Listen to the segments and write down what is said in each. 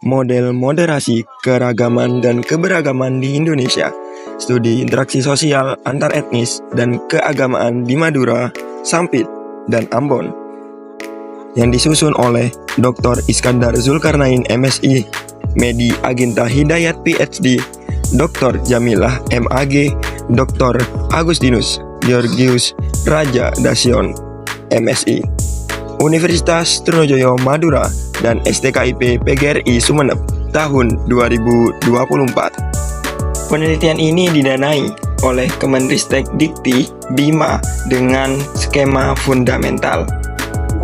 Model moderasi keragaman dan keberagaman di Indonesia. Studi interaksi sosial antar etnis dan keagamaan di Madura, Sampit, dan Ambon. Yang disusun oleh Dr. Iskandar Zulkarnain MSI, Medi Aginta Hidayat PhD, Dr. Jamilah MAG, Dr. Agustinus Georgius Raja Dasion MSI, Universitas Trunojoyo Madura, dan STKIP PGRI Sumeneb tahun 2024. Penelitian ini didanai oleh Kemenristek Dikti Bima dengan skema fundamental.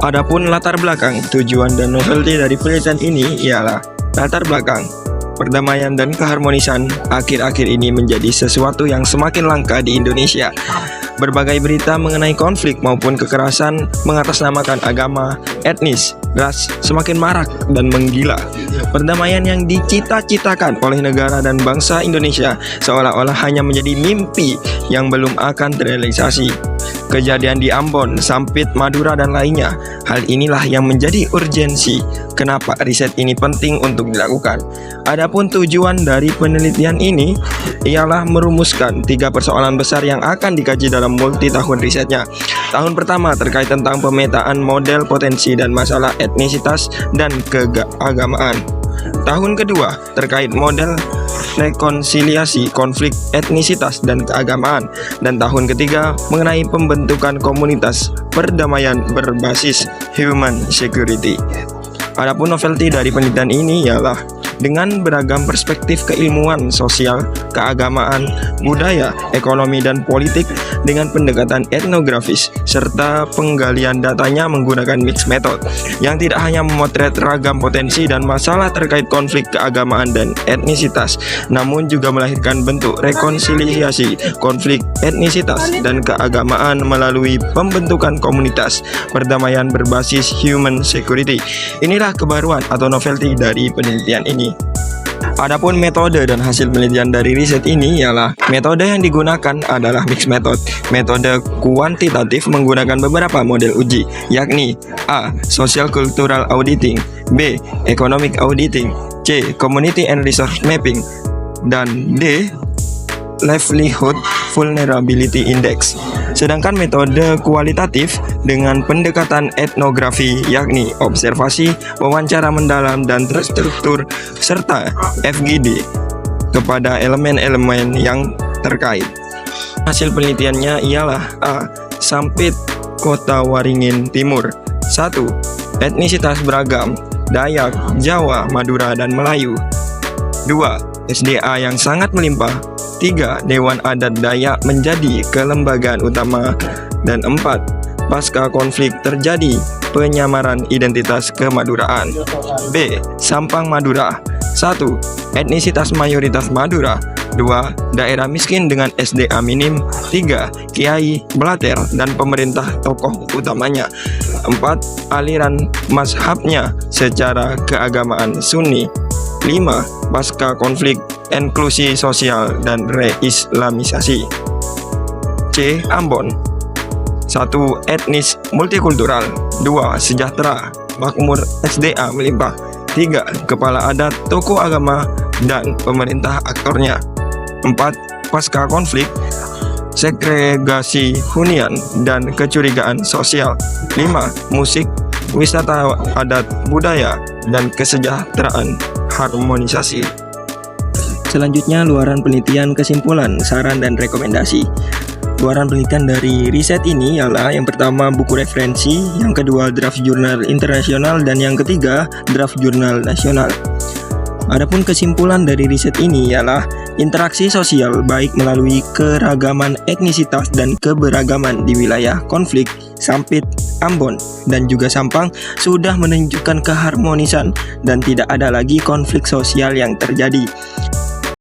Adapun latar belakang, tujuan dan novelty dari penelitian ini ialah latar belakang. Perdamaian dan keharmonisan akhir-akhir ini menjadi sesuatu yang semakin langka di Indonesia. Berbagai berita mengenai konflik maupun kekerasan mengatasnamakan agama, etnis, ras semakin marak dan menggila. Perdamaian yang dicita-citakan oleh negara dan bangsa Indonesia seolah-olah hanya menjadi mimpi yang belum akan terrealisasi. Kejadian di Ambon, Sampit, Madura, dan lainnya, hal inilah yang menjadi urgensi kenapa riset ini penting untuk dilakukan. Adapun tujuan dari penelitian ini ialah merumuskan 3 persoalan besar yang akan dikaji dalam multi tahun risetnya. Tahun pertama terkait tentang pemetaan model potensi dan masalah etnisitas dan keagamaan. Tahun kedua terkait model rekonsiliasi konflik etnisitas dan keagamaan, dan tahun ketiga mengenai pembentukan komunitas perdamaian berbasis human security. Adapun novelty dari penelitian ini ialah dengan beragam perspektif keilmuan sosial, keagamaan, budaya, ekonomi, dan politik dengan pendekatan etnografis serta penggalian datanya menggunakan mixed method yang tidak hanya memotret ragam potensi dan masalah terkait konflik keagamaan dan etnisitas, namun juga melahirkan bentuk rekonsiliasi konflik etnisitas dan keagamaan melalui pembentukan komunitas perdamaian berbasis human security. Inilah kebaruan atau novelty dari penelitian ini. Adapun metode dan hasil penelitian dari riset ini ialah metode yang digunakan adalah mixed method. Metode kuantitatif menggunakan beberapa model uji, yakni A. Social Cultural Auditing, B. Economic Auditing, C. Community and Resource Mapping, dan D. Livelihood Vulnerability Index. Sedangkan metode kualitatif dengan pendekatan etnografi, yakni observasi, wawancara mendalam, dan terstruktur, serta FGD kepada elemen-elemen yang terkait. Hasil penelitiannya ialah A. Sampit, Kota Waringin Timur. 1. Etnisitas beragam, Dayak, Jawa, Madura, dan Melayu. 2. SDA yang sangat melimpah. 3. Dewan Adat Dayak menjadi kelembagaan utama. Dan 4. Pasca konflik terjadi penyamaran identitas kemaduraan. B. Sampang Madura. 1. Etnisitas mayoritas Madura. 2. Daerah miskin dengan SDA minim. 3. Kiai, Blater, dan pemerintah tokoh utamanya. 4. Aliran mazhabnya secara keagamaan Sunni. 5. Pasca konflik, inklusi sosial dan reislamisasi. C. Ambon. 1. Etnis multikultural. 2. Sejahtera, makmur, SDA melimpah. 3. Kepala adat, tokoh agama, dan pemerintah aktornya. 4. Pasca konflik, segregasi hunian dan kecurigaan sosial. 5. Musik, wisata adat budaya, dan kesejahteraan harmonisasi. Selanjutnya luaran penelitian, kesimpulan, saran, dan rekomendasi. Luaran penelitian dari riset ini ialah yang pertama buku referensi, yang kedua draft jurnal internasional, dan yang ketiga draft jurnal nasional. Adapun kesimpulan dari riset ini ialah interaksi sosial baik melalui keragaman etnisitas dan keberagaman di wilayah konflik Sampit, Ambon, dan juga Sampang sudah menunjukkan keharmonisan dan tidak ada lagi konflik sosial yang terjadi.